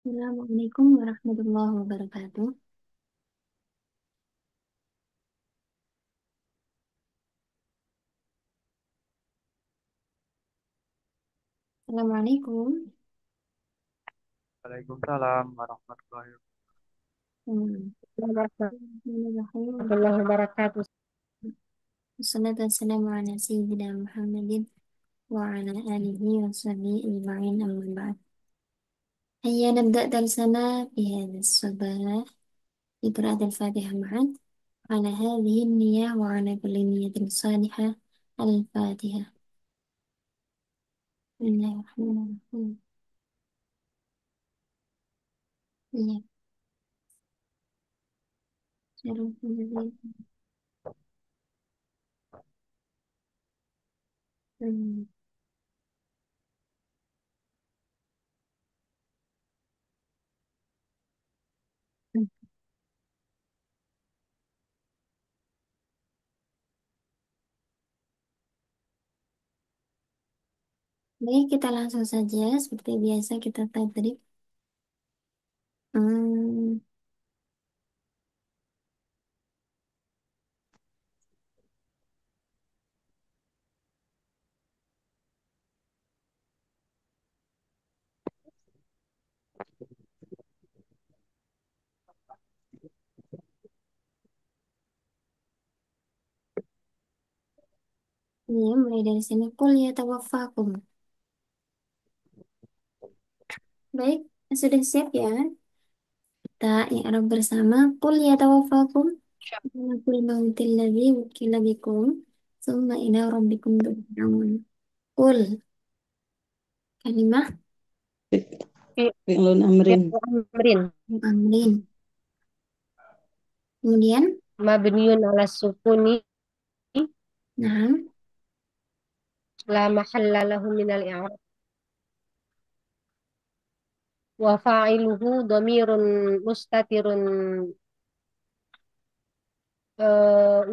Assalamualaikum warahmatullahi wabarakatuh. Assalamualaikum. Waalaikumsalam warahmatullahi wabarakatuh. Hmm. Bismillahirrahmanirrahim. Warahmatullahi wabarakatuh. Wassalatu wassalamu ala sayyidina Muhammadin wa ala alihi wa sahbihi ajma'in amma ba'd. Hayya nabda darsana fi hadha as-sabah bi qira'at al-Fatihah ma'an ala hadhihi an-niyyah wa ala kulli niyyatin salihah al-Fatihah. Bismillahirrahmanirrahim. Iya, Hmm. Baik, kita langsung saja seperti biasa kita tadrib. Hmm, ini mulai dari sini. Qul ya tawaffakum. Baik, sudah siap ya? Kita i'rab bersama. Qul ya tawaffakum. Malakul mautil ladzi wukila bikum. Summa ila rabbikum turja'un. Qul, kalimah Fi'lun amrin Amrin amrin. Kemudian, mabniun ala sukuni nah, la mahalla lahu min al i'rab wa fa'iluhu dhamirun mustatirun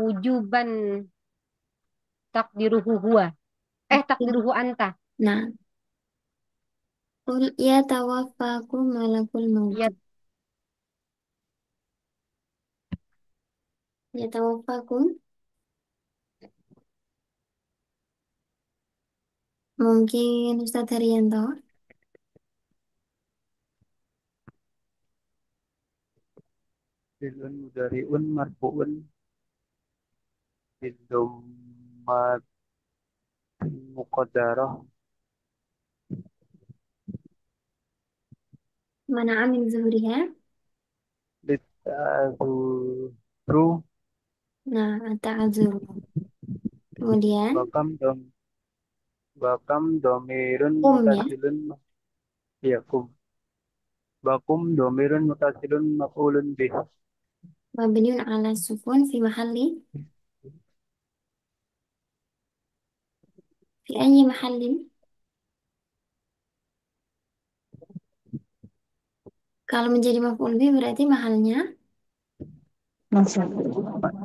wujuban takdiruhu huwa takdiruhu anta nah. Qul ya tawaffakum malakul maut. ya Ya tawaffakum. Mungkin Ustadz Haryanto. fi'lun mudhari'un marfu'un bidhammatin muqaddarah Mana amin zuhuriha. litta'adzuru Nah, ta'adzur. Kemudian, bakam dom bakam domirun kum ya. mutasilun ya kum bakum domirun mutasilun maf'ulun bih Mabniun ala sukun fi mahalli. Fi ayyi mahallin. Kalau menjadi maf'ul bih berarti mahalnya. Nah,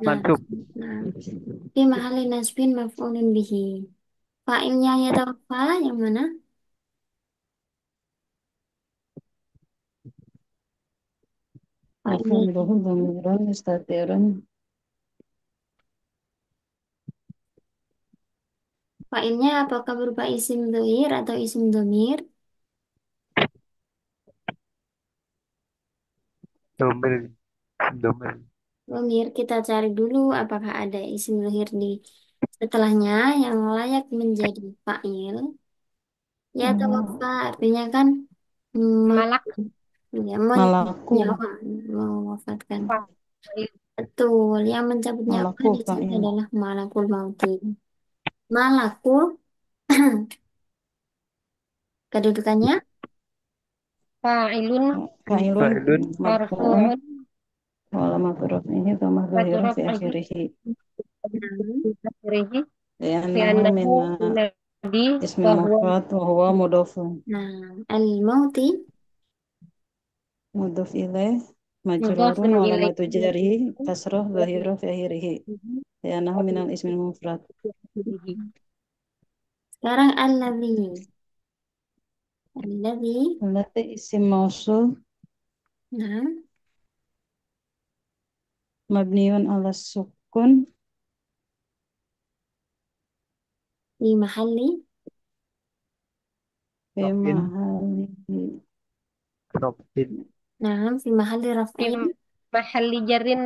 mansub nah. Fi mahalli nasbin maf'ulun bihi. Fa'ilnya ya tawaffa yang mana? Fa'ilnya, وفعله ضمير مستتر fa'ilnya apakah berupa isim dhamir atau isim dhamir? domir domir Dhamir, kita cari dulu apakah ada isim dhamir di setelahnya yang layak menjadi fa'il. Ya tawaffa artinya kan malak ya, malaku nyawa, mewafatkan. fa'il Betul, yang mencabut nyawa malaku di sini fa'il adalah malakul mauti. Malakul, kedudukannya fa'ilun fa'ilun fa'ilun marfu'un marfu'un wala mafru'in dhamma wa dhahirun fi raf'ihi akhirih hmm, akhirih li'annahu li'annahu min nadi ismi wa huwa mufrad wa huwa mudhafun al-mauti mudhaf ilaih majrurun mudhafun wa ilaih alamatu jarhi kasrah dhahirah fi akhirih li'annahu min al-ismi mufrad sekarang alladzi Alladzi. Allati isim mausul Nah, mabniun ala sukun di mahalli. fi Rafin. mahali Rafin. Nah, fi mahalli Fi raf'in. mahalli jarrin.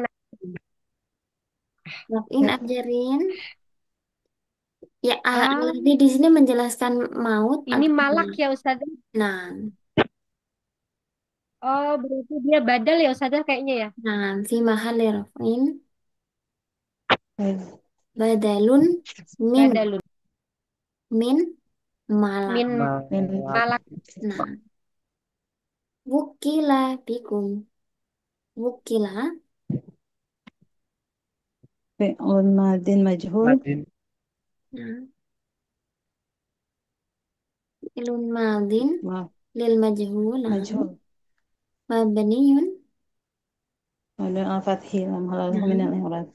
Raf'in ajarin. Ya, Ah, alladzi di sini menjelaskan maut ini atau malak tidak. ya Ustazah. Nah, Oh, berarti dia badal ya Ustazah kayaknya ya. nah, fi mahalli raf'in. eh, Badalun min. Badalun. Min malak. Min Malak. malak. Nah, wukila bikum. Wukila. fi'lun madin majhul Madin. Nah, ilun madin ma lil majhul. Nah, majhul mabniun. ada al-fathi lam halalahu min Nah, al-i'rab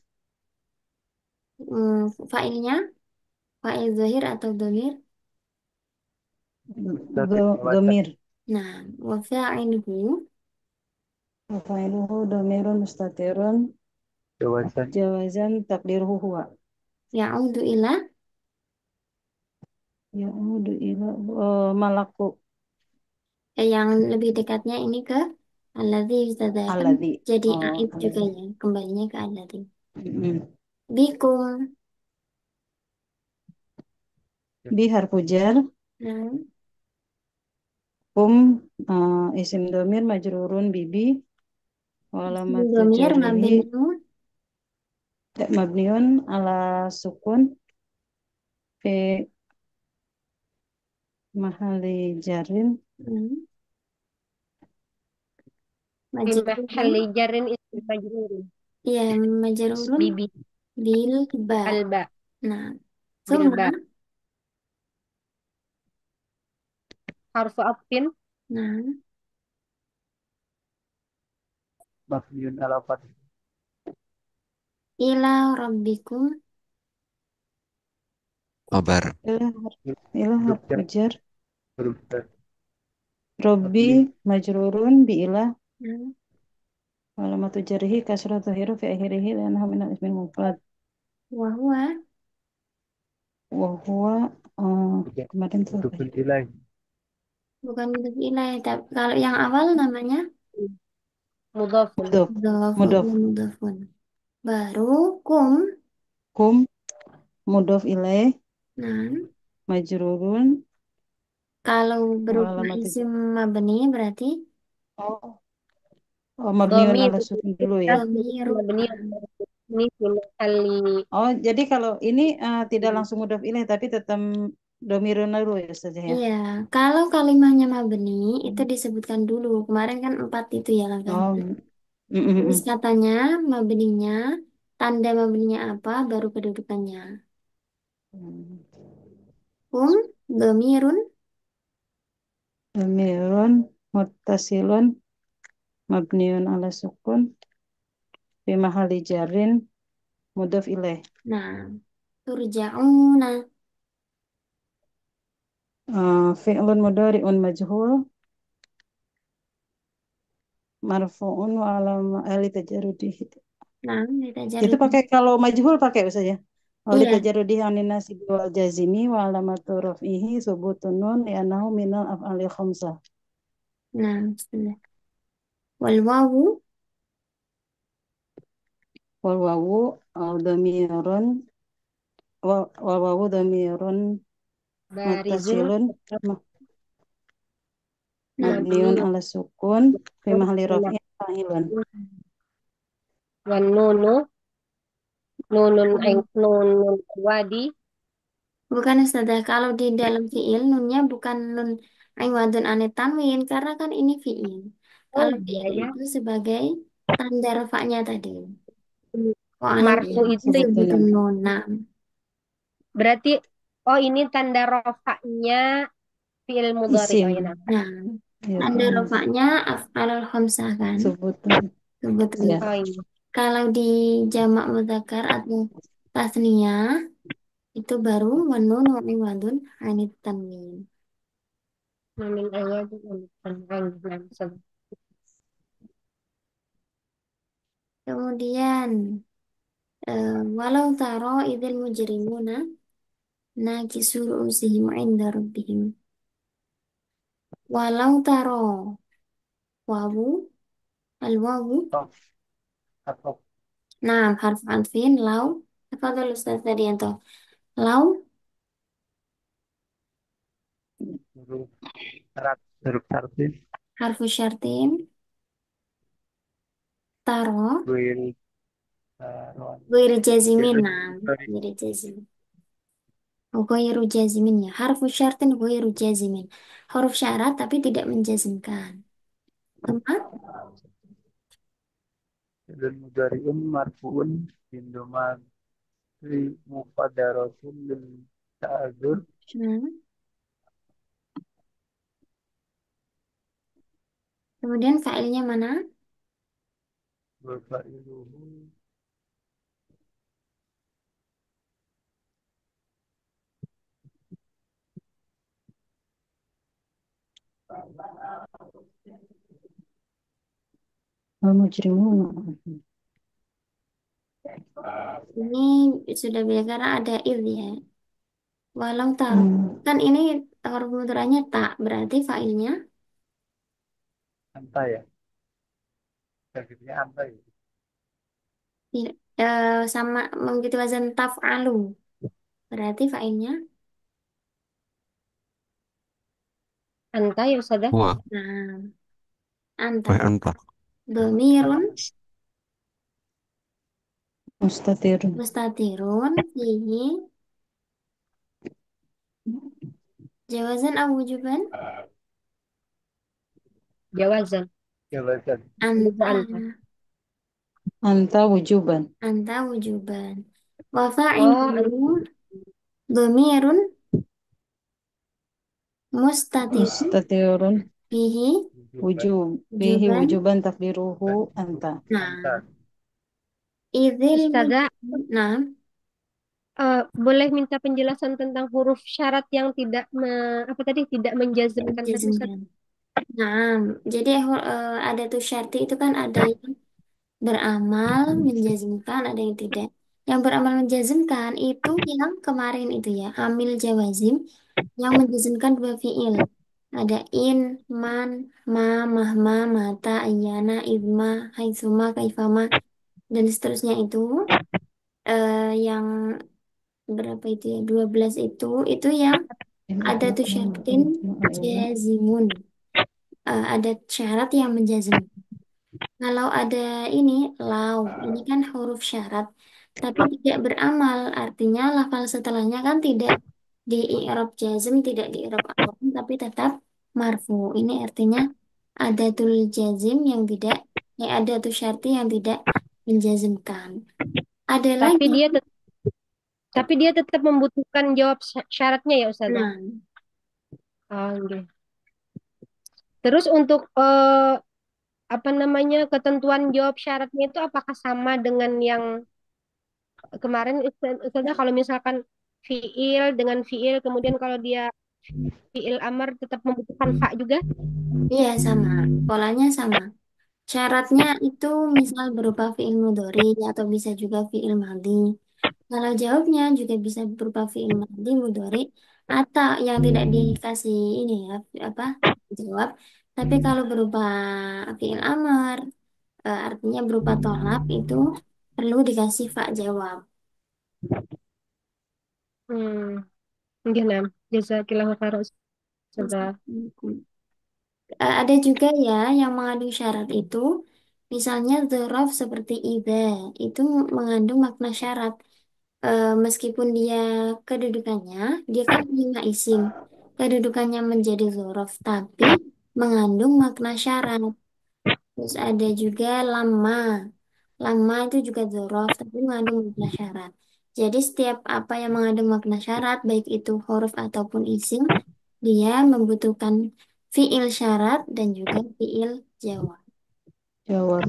fa'ilnya. Fa'il zahir atau dhamir. Mustatir jawatan. Domir Nah, wa fa'iluhu. wa fa'iluhu domirun mustatirun Jawasan. jawazan takdiruhu huwa Ya'udu ila. ya'udu ila malaku Yang lebih dekatnya ini ke alladzi ustazah kan alladzi jadi oh aib juga alladzi ya. Kembalinya ke alladzi. mm. Bikum. Bi harfu jar Nah, kum isim domir majrurun bibi isim walamat dhamir jarrihi mabniun. mabniun ala sukun fi mahali jarin Hmm, Fi majrurun. mahalli jarrin ism majrurun. Ya, majrurun Bibi bil ba. alba Nah, summa. bilba. Harfu atfin Nah, Mabniun ala fath. ila rabbikum. Khobar. ilah ilah Huruf harfu jar. jar Huruf jar. robbi Mabniun. majrurun bi ilah Nah, walamatu jarrihi kasratu dhahiru fi akhirih li'annahu minal ismil mufrad wa huwa. wa huwa Tidak. kemarin tuh apa Mudufun ya? ilaih. Bukan mudhof ilaih, tapi kalau yang awal namanya mudhafun. Mudhof mudhof, mudhof ya mudhofun. Baru kum. kum mudhof ilaih Nah, majrurun kalau berubah walamatu isim mabni berarti oh oh mabniun Dhamir ala sukun dulu ya. dhamirun. mabni ini fi mahalli Oh, jadi kalau ini tidak langsung mudhof ilaih tapi tetap domirun dulu ya saja ya. Iya, kalau kalimahnya mabni itu disebutkan dulu. Kemarin kan empat itu ya langkahnya. Oh, Terus mm. katanya mabninya, tanda mabninya apa, baru kedudukannya. Hum, dhamirun. Domirun muttasilun mabniun ala sukun fi mahalli jarrin mudhof ilaih. Nah, turja'una. Fi'lun mudhari'un majhul marfu'un wa alama ali tajarrudihi. Nah, kita cari. Itu pakai kalau majhul pakai saja. Ali Iya, tajarrudihi anin nasib wal jazimi wa alamatu raf'ihi subutun nun li'annahu minal af'ali khamsah. nah, sudah. Wal wawu. Wal wawu dhamirun wal wawu dhamirun barizun muttasilun ma- Nah, mabniun mabni ala sukun fi mahalli raf'in fa'ilun. wan nunu nunun wadi bukan Ustazah. Kalau di dalam fiil, nunnya bukan nun iwadun anit tanwin, karena kan ini fiil. oh Kalau iya fiil ya itu sebagai tanda rafaknya tadi. Oh, alal marfu Ya, itu sebutun disebutkan nun. nun. Nah, berarti oh ini tanda rofaknya fi'il mudhari oh ya Isim. nah. nah, Ya, tanda fi'il. rafaknya af'alul khamsah kan. Sebutun. Sebetulnya. Ya. Oh ini Kalau di jamak mudzakkar atau tasniyah itu baru wanun wa iwadun anit tanwin. Namin ayat langsung. Kemudian walau taro idzal mujrimuna nakisu ru'usihim 'inda rabbihim. Walau taro wawu al wawu Atau atau nah harf anfin lau tafadhal Ustaz Tadianto. Lau huruf syarat huruf syartin harfu syartin taro guil taruhan ghairu jazimin fi'lun nah mudhari ghairu jazim ghairu jazimin ya harfu syartin ghairu jazimin huruf syarat tapi tidak menjazmkan tepat fi'lun mudhari'un marfu'un bin fi mufadaratun lil ta'adzur nah, kemudian failnya mana wa fa'iluhu Al-mujrimuna. ini sudah bilang ada id ya walau taruh Hmm. kan ini huruf mudharanya tak berarti failnya anta ya akhirnya anta ya sama mengikuti wazan taf'alu berarti failnya Anta ya Ustazah? Wah, nah anta wah entah. domirun Mustatirun. mustatirun fihi jawazan aw wujuban Jawazan. jawazan anta Anta. Anta wujuban. anta wujuban wa Oh, fa'iluhu domirun mustatirun Mustatirun fihi wujuban wujub. Bihi wujuban wujuban takdiruhu anta. anta nah idzil Ustazah, nah boleh minta penjelasan tentang huruf syarat yang tidak apa tadi tidak menjazmkan tadi Ustaz? menjazmkan nah jadi ada tuh syarti itu kan ada yang beramal menjazmkan ada yang tidak yang beramal menjazmkan itu yang kemarin itu ya amil jawazim yang menjazmkan dua fiil ada in man ma mahma mata ayyana idma haitsuma kaifama dan seterusnya itu yang berapa itu ya 12 itu yang ada tuh syaratin jazimun. Ada syarat yang menjazm. Kalau ada ini lau, ini kan huruf syarat, tapi tidak beramal, artinya lafal setelahnya kan tidak di i'rab jazm, tidak di i'rab apapun, tapi tetap marfu. Ini artinya ada tul jazim yang tidak, ada tuh syarti yang tidak menjazmkan. Ada Tapi lagi, dia tapi dia tetap membutuhkan jawab syaratnya ya Ustazah. nah, Oh, gitu. Terus untuk apa namanya ketentuan jawab syaratnya itu apakah sama dengan yang kemarin Ustazah kalau misalkan fiil dengan fiil kemudian kalau dia fiil amar tetap membutuhkan fa juga? iya sama, polanya sama. Syaratnya itu misal berupa fi'il mudhari atau bisa juga fi'il madhi. Kalau jawabnya juga bisa berupa fi'il madhi, mudhari atau yang tidak dikasih ini ya apa jawab. Tapi kalau berupa fi'il amar artinya berupa tolak itu perlu dikasih fa jawab. Hmm, nggih nah. Jazakillahu khairan Ustazah. Ada juga ya yang mengandung syarat itu, misalnya dzaraf seperti idza itu mengandung makna syarat. Meskipun dia kedudukannya, dia kan lima isim, kedudukannya menjadi dzaraf, tapi mengandung makna syarat. Terus ada juga lama, lama itu juga dzaraf, tapi mengandung makna syarat. Jadi setiap apa yang mengandung makna syarat, baik itu huruf ataupun isim, dia membutuhkan fiil syarat dan juga fiil jawab. Jawab.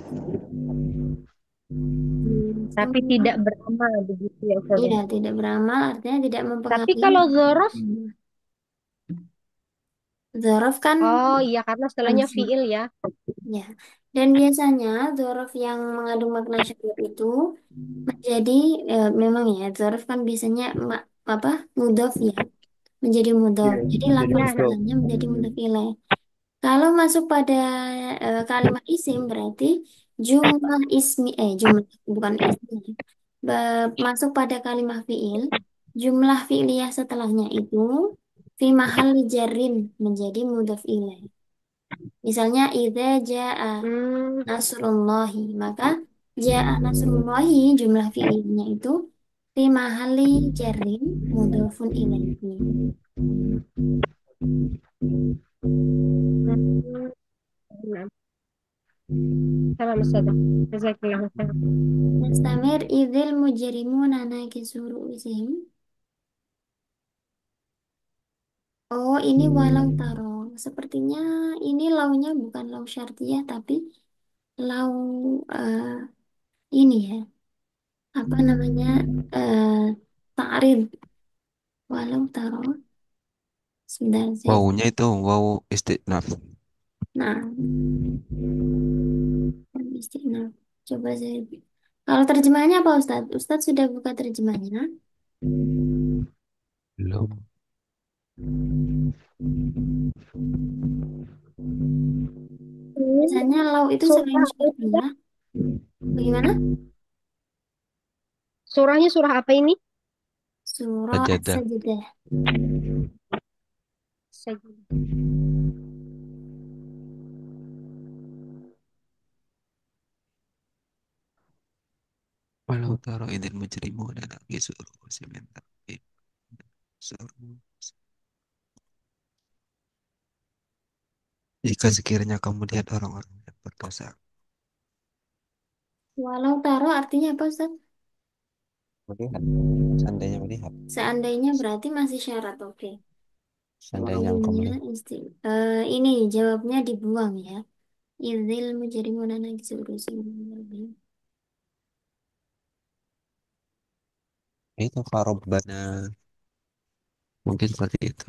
Tapi Semua, tidak beramal begitu ya Ustazah. iya, tidak beramal artinya tidak Tapi mempengaruhi. kalau zorof, Dzaraf kan Oh iya, karena setelahnya langsung. fiil ya. Ya, dan biasanya dzaraf yang mengandung makna syabab itu menjadi memang ya dzaraf kan biasanya apa mudhof ya, menjadi Iya, mudhof. Jadi menjadi lafaz Ya. mudah. setelahnya menjadi mudhof ilaih. Kalau masuk pada kalimat isim berarti jumlah ismi jumlah bukan ismi. Masuk pada kalimat fiil, jumlah fi'liyah setelahnya itu fi mahalli jarrin menjadi mudhof ilaih. Misalnya idza jaa Hmm. nasrullahi, maka jaa nasrullahi jumlah fi'ilnya itu fi mahalli jarrin mudhofun ilaihi. Hmm. Nah, salam Ustazah. Jazakallahu khairan. Nastamir idzil mujrimuna nakisu ru'usihim. Oh, ini walau taro. Sepertinya ini launya bukan lau syartiyah tapi lau eh, ini ya, apa namanya? eh ta'rid. Walau taro. Sebentar saya. Wawunya itu wawu istinaf. Nah, istiqnaf. Coba saya. Kalau terjemahnya apa Ustadz? Ustadz sudah buka terjemahnya. Belum. Hmm. Biasanya lau itu selain Surah, syartiyah. Bagaimana? surahnya surah apa ini? Surah Sajadah. As-Sajdah. Sajdah. Walau taro idil mujrimuna naqisu ru'usihim min tartib. Jika sekiranya kamu lihat orang-orang yang berdosa, Walau taro artinya apa Ustadz? melihat, seandainya melihat, Seandainya berarti masih syarat, oke. seandainya engkau Wawunya melihat, ini jawabnya dibuang ya. Idzil mujrimuna nakisu ru'usihim. itu farobbana, mungkin seperti itu.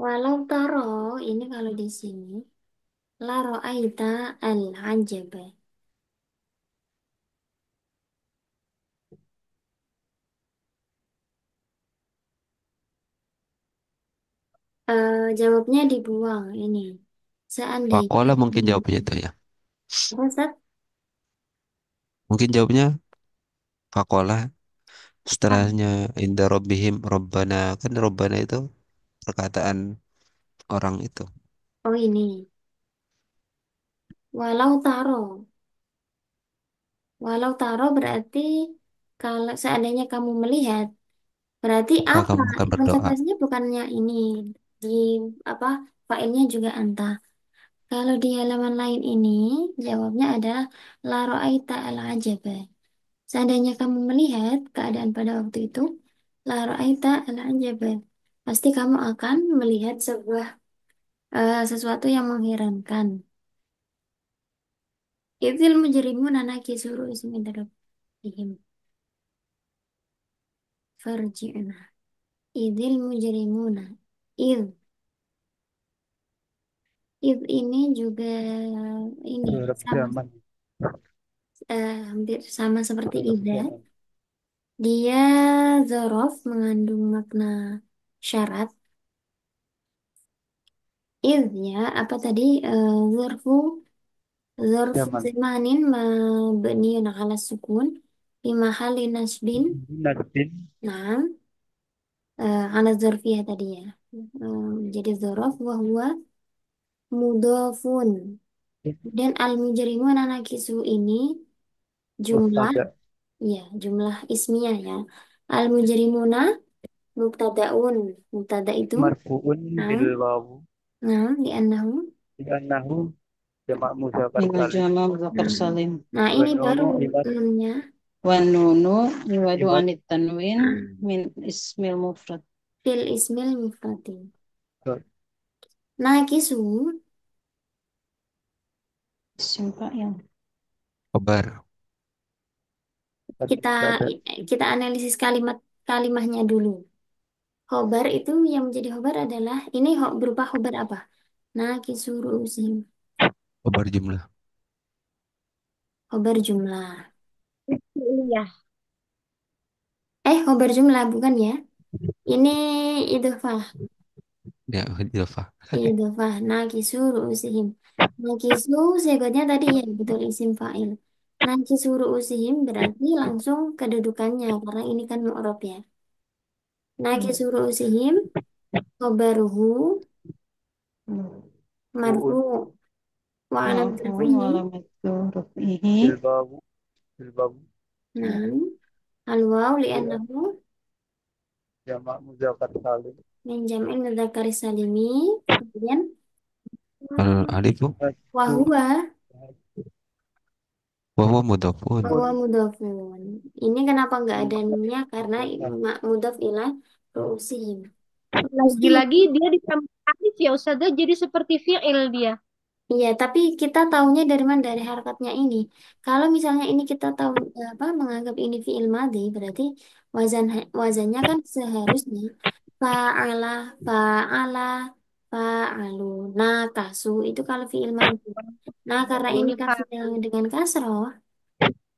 Walau taro ini kalau di sini la ro'aita al-ajaba. Jawabnya dibuang ini. Seandainya Fakola mungkin jawabnya itu ya. apa, Ustaz? Mungkin jawabnya fakola Ah, setelahnya inda robbihim robbana, kan robbana itu perkataan orang itu. oh ini. Walau taro. Walau taro berarti kalau seandainya kamu melihat, berarti Maka apa? kamu akan berdoa. Konsekuensinya bukannya ini di apa? Failnya juga anta. Kalau di halaman lain ini jawabnya adalah la ro'aita al-ajaba. Seandainya kamu melihat keadaan pada waktu itu, la ro'aita al-ajaba. Pasti kamu akan melihat sebuah sesuatu yang mengherankan. Idzil mujrimuna nakisu ru'usihim inda rabbihim farji'na. Idzil mujrimuna. Id. Id ini juga ini Berharap sama zaman. hampir sama seperti Berharap ida. zaman. Dia dzaraf mengandung makna syarat. Id ya, apa tadi? Zarfu zarfu Zaman. zamanin mabniun ala sukun fi mahalli nasbin. Nasbin. Nah, ala zarfiyah tadi ya. Jadi dzaraf wa huwa mudhafun. Dan al-mujrimun nakisu ini jumlah, Mubtada. ya, jumlah ismiyah ya. Al-mujrimuna mubtadaun. Mubtada itu Marfu'un nah, bil wawu. nah, li'annahu. Li'annahu jamak muzakkar Lima salim. jama muzakkar Nah, salim. nah Wa ini baru nunu iwat nunnya. Wan nunu iwadu iwat anit tanwin Nah, min ismil mufrad. fil ismil mufradi. Nakisu, Simpak yang Kabar. kita pada kita analisis kalimat kalimahnya dulu. Khobar itu yang menjadi khobar adalah ini berupa khobar apa? Naqisu ru'usihim. Kabar jumlah. Khobar jumlah. Iya. Khobar jumlah bukan ya? Ini idhofah. Ya, idhofah. Idhofah. Naqisu ru'usihim. Naqisu segatnya tadi ya betul isim fa'il. Naqisu ru'usihim berarti langsung kedudukannya karena ini kan mu'rab ya. Naqisu ru'usihim khobaruhu Ru'us marfu wa alamat Marfu'un wa rafihi. alamatu raf'ihi bilbabu bilbabu Nah, al-waw ya li'annahu jamak muzakkar salim. min jam'il mudzakkari salimi. Kemudian Al alifu Majrur wahwa wa huwa mudhafun. bahwa mudhafun. Ini kenapa nggak ada maka nia? Karena mudhaf ilah ru'usihim. Ru'usi. Lagi-lagi dia ditambah alif ya Ustazah, jadi seperti fi'il dia. Iya, tapi kita tahunya dari mana? Dari harakatnya ini. Kalau misalnya ini kita tahu apa menganggap ini fi'il madhi, berarti wazannya kan seharusnya fa'ala, fa'ala, fa'alu, nakasu itu kalau fi'il madhi. Nah, karena ini Ini kasihnya dengan kasroh,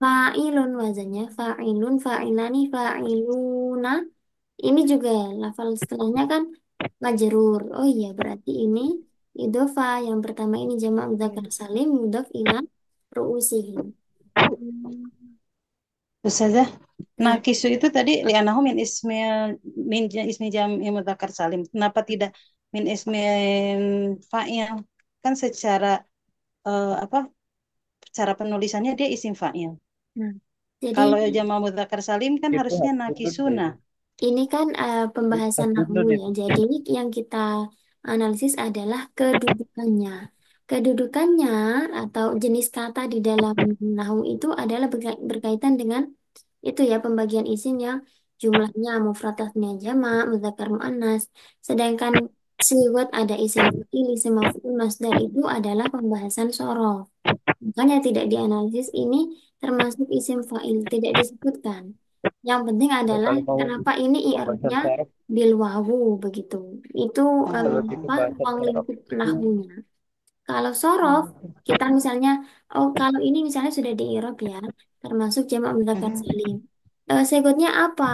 fa'ilun wazannya, fa'ilun, fa'ilani, fa'iluna. Ini juga lafal setelahnya kan majrur. Oh iya, berarti ini idhofa yang pertama ini jamak mudzakkar salim mudhaf ila ru'usihim. Ustazah, Nah, nakisu itu tadi li'anahu min ismi jam'i mudzakkar salim. Kenapa tidak min ismi fa'il? Kan secara apa? Cara penulisannya dia isim fa'il. nah. Jadi Kalau jama mudzakkar salim kan itu harusnya harus turun nakisuna. deh. ini kan pembahasan Harus nahwu turun ya. itu. Jadi yang kita analisis adalah kedudukannya. Kedudukannya atau jenis kata di dalam nahwu itu adalah berkaitan dengan itu ya pembagian isim yang jumlahnya mufrad tasnya jamak mudzakkar muannas. Sedangkan siwat ada isim fa'il, isim maf'ul, masdar itu adalah pembahasan sorof. Makanya tidak dianalisis ini termasuk isim fa'il, tidak disebutkan. Yang penting Ya, adalah kalau mau kenapa ini pembahasan i'rabnya syaraf, bil wawu begitu. Itu kalau di apa pembahasan ruang syaraf lingkup itu nahwunya. Kalau sorof, kita misalnya, oh kalau ini misalnya sudah di Irob ya, termasuk jamak mudzakkar salim. Segotnya apa?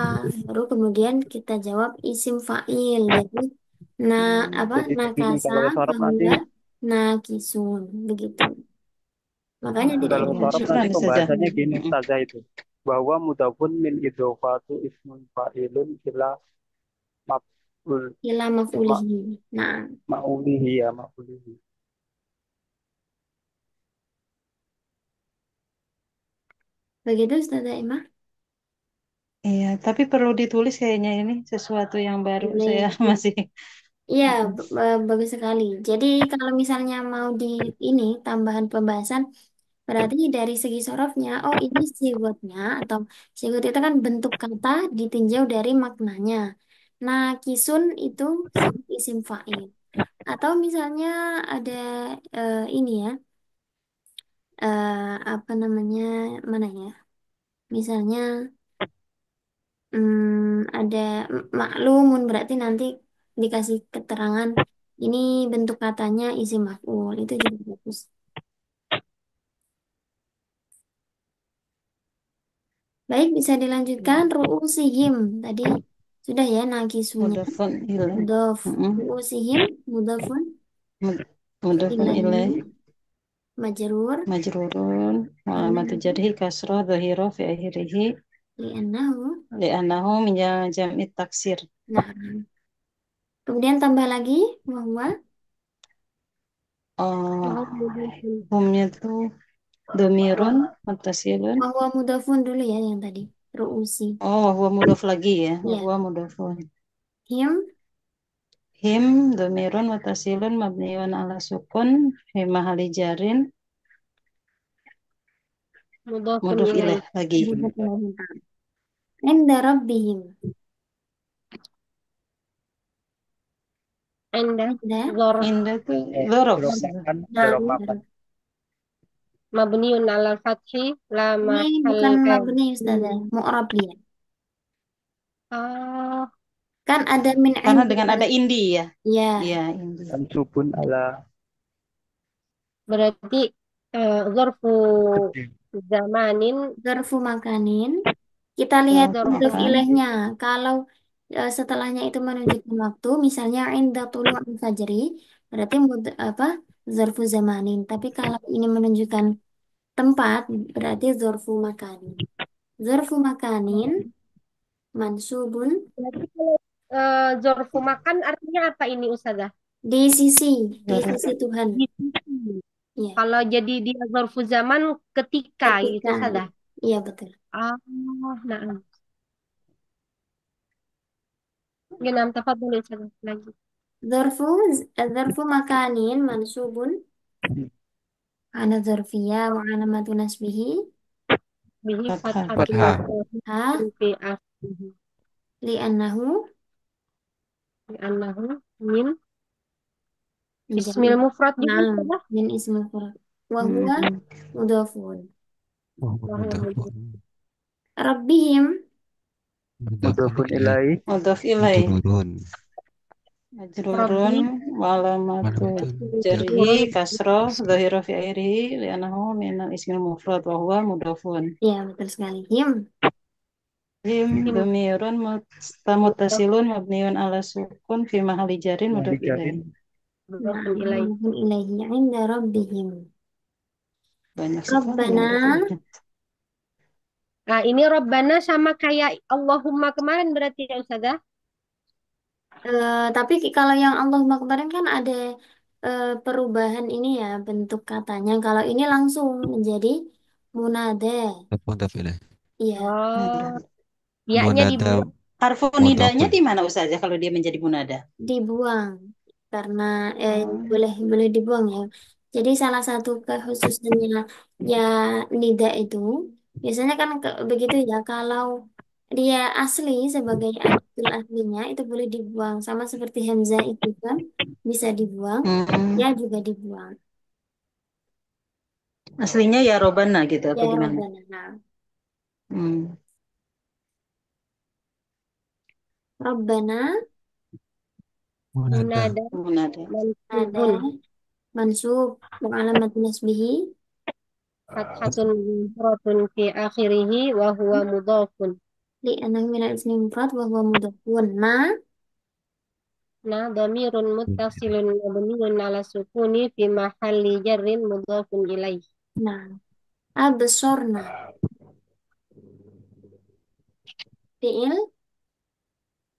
Baru kemudian kita jawab isim fa'il, yaitu apa jadi begini nakasa, kalau syaraf nanti fahuwa, nakisun, begitu. Makanya tidak kalau Oh, syaraf dianalisis. nanti syukran Ustazah. pembahasannya gini saja itu bahwa mudafun min idhofatu ismun fa'ilun ila maf'ul Ila ma- maf'ulihi. Nah, ma'ulihi ya ma'ulihi. begitu Ustazah Emma. Iya, tapi perlu ditulis kayaknya ini sesuatu yang baru. Saya Boleh. masih. Iya, bagus sekali. Jadi kalau misalnya mau di ini tambahan pembahasan, berarti dari segi sorofnya, oh ini siwotnya atau siwot itu kan bentuk kata ditinjau dari maknanya. Nah, kisun itu siwot isim fa'il. Atau misalnya ada ini ya, apa namanya, mana ya? Misalnya ada maklumun berarti nanti dikasih keterangan ini bentuk katanya isim maf'ul itu juga bagus. Baik, bisa dilanjutkan ru'usihim. Tadi sudah ya nakisunya. Mudafun ilaih. Mudhaf. Mm-mm. Ru'usihim mudhafun Mudafun ilaih. ilaihi majrur Majrurun. Wa alamatu li'annahu jarhi kasroh dhahiro fi akhirihi. li'annahu. Li'anahu min jam'i taksir. Nah, kemudian tambah lagi bahwa Oh, Oh, mudhafun. humnya tuh domirun mutasilun. bahwa mudhafun dulu ya yang tadi. Ru'usi. Oh, wa huwa mudaf lagi ya. Wa Ya, huwa mudafun. him Him domirun mutasilun mabniun ala sukun fi mahali jarin Mudhafun mudaf ilaih ilaih. lagi. mudhaf ilaihi. Inda rabbihim. Anda Inda. dzarf Indah tuh lorof. Dorong makan nah dorong makan mabniun ala fathi la Ini bukan mahal mabni Ustazah, mu'rab dia. oh Kan ada min Karena dengan indika. ada indi ya. Ya, Iya, indi. Mansubun ala Berarti zorfu kedim. zamanin, zarfu makanin. Kita lihat Zarf mudhof zorfu makan. ilaihnya. Kalau setelahnya itu menunjukkan waktu, misalnya inda tulu'il fajri, berarti apa? Zarfu zamanin. Tapi kalau ini menunjukkan tempat, berarti zarfu makanin. Zarfu makanin mansubun berarti kalau zorfu makan artinya apa ini Ustazah? di sisi, di Zarf sisi Tuhan. Di sisi. Ya, Kalau jadi dia zarfu zaman ketika gitu ketika. Ustazah. Iya betul. Ah, nah. Genam tafadhol Ustazah lagi. Zarfu zarfu makanin mansubun ana zarfiyah wa alamatu nasbihi Bihi fathah. fathatun Fathah. ha fi akhirih. li'annahu Annahu min menjadi ismil mufrad juga nam Ustazah. min ismul furad wa huwa Hmm. mudhafun Oh, Wahyu mudafun. mudhaf. rabbihim Mudafun Mudhafun ilaih. ilaih. Mudhaf ilai. Majrurun. Majrurun Rabbi walamatu Malamatun. jarhi Jarhi. kasroh dhahiru fi akhirih li'annahu minal ismil mufrad wa huwa mudhafun. ya betul sekali him Him him dhamirun mudhaf mutasilun mabniun ala sukun fi mahali jarin Nah, mudhaf ilaih. dijarin. mudhafun na'am ilaih. mudhafun ilaihi 'inda rabbihim Banyak sekali rabbana mudhaf ilaih. Nah, ini Rabbana sama kayak Allahumma kemarin berarti ya Ustazah? tapi kalau yang Allahumma kemarin kan ada perubahan ini ya bentuk katanya kalau ini langsung menjadi munada Mudaf ilaih. iya Oh, Nada. ya-nya Munada dibuang. Harfu nidanya mudhafun. di mana Ustazah kalau dia menjadi munada? dibuang karena Oh. boleh boleh dibuang ya. Jadi salah satu kekhususannya ya nida itu biasanya kan begitu ya kalau dia asli sebagai adil aslinya itu boleh dibuang sama seperti Hamzah itu kan bisa dibuang Hmm. ya juga dibuang Aslinya ya Robana gitu apa ya gimana? Robbana nah, Hmm. Robbana Munada. Munada Munada. ada mansubun mansub wa alamat nasbihi fathatun zuhratun fi akhirih wa huwa mudhafun. li anang minal ismi mufrad wa huwa mudhafun ma Nah, dhamirun muttasilun mabniun ala sukuni fi mahalli jarrin mudhafun ilaih. nah absorna fiil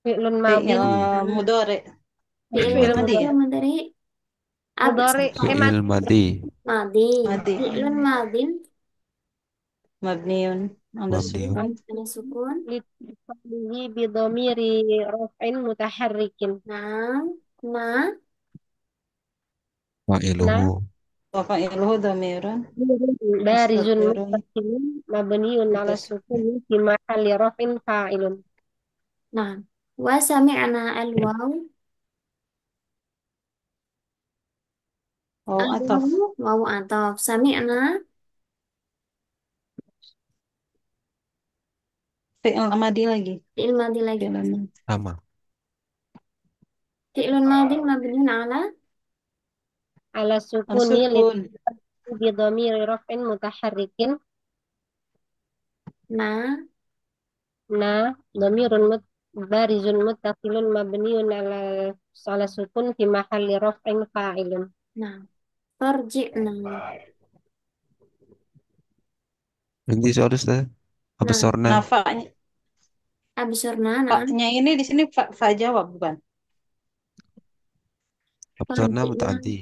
Fi'lun madin, Fi'il nah, mudhari. fiil fi'il mudhari Madi ya? mudhari, dari mudhari, absorna Fi'il mati, madi. madi Madi. fiilun madin Mabniun ala Mabniun. sukun. ada sukun litisalihi bidhamiri raf'in mutaharrikin. nah ma Nah, Fa'iluhu. Wa fa'iluhu dhamirun barizun mustatirun muttasilun mabniun ala muttasil. sukuni fi mahalli raf'in fa'ilun. nah wa sami'na al waw Oh, al ataf. waw ataf sami'na Fi'il madi lagi. fiil madi lagi Fi'il madi. Sama. fiilun madin mabniun ala Ala Ala sukuni sukun. bidhamiri raf'in mutaharrikin. nah Nah, dhamirun barizun muttasilun mabniun ala sukun fi mahalli raf'in fa'ilun. nah farji'na Nanti soal Ustaz. nah Absorna. Nah, fa'nya, absorna nah fa'nya ini di sini fa jawab bukan? Absorna farji'na mutaaddi.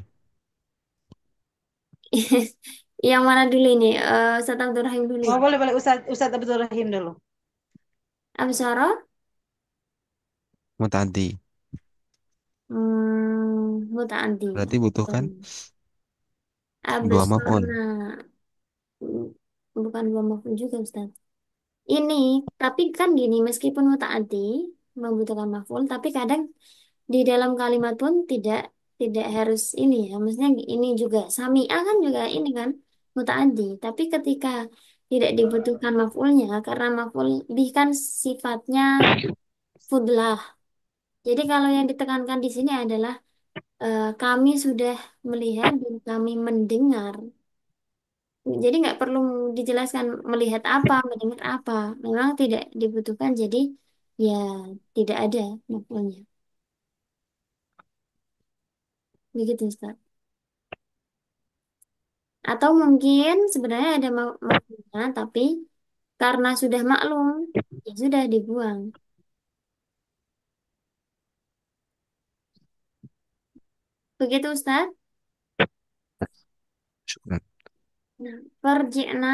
yang mana dulu ini Ustaz Abdul Rahim dulu Oh, ya boleh boleh Ustaz Ustaz Abdul Rahim dulu. absara Mutaaddi. mutaaddi Berarti butuhkan dua maf'ul. absorna Hmm, bukan dua maf'ul juga Ustaz. Ini tapi kan gini meskipun mutaaddi membutuhkan maf'ul tapi kadang di dalam kalimat pun tidak harus ini ya. Maksudnya ini juga sami'ah kan juga ini kan mutaaddi. Tapi ketika tidak dibutuhkan maf'ulnya karena maf'ul bih kan sifatnya fudlah Jadi kalau yang ditekankan di sini adalah kami sudah melihat dan kami mendengar. Jadi nggak perlu dijelaskan melihat apa, mendengar apa. Memang tidak dibutuhkan. Jadi ya tidak ada maknanya. Begitu Ustaz. Atau mungkin sebenarnya ada maknanya, tapi karena sudah maklum, ya sudah dibuang. Begitu Ustaz. Syukran. Nah, farji'na,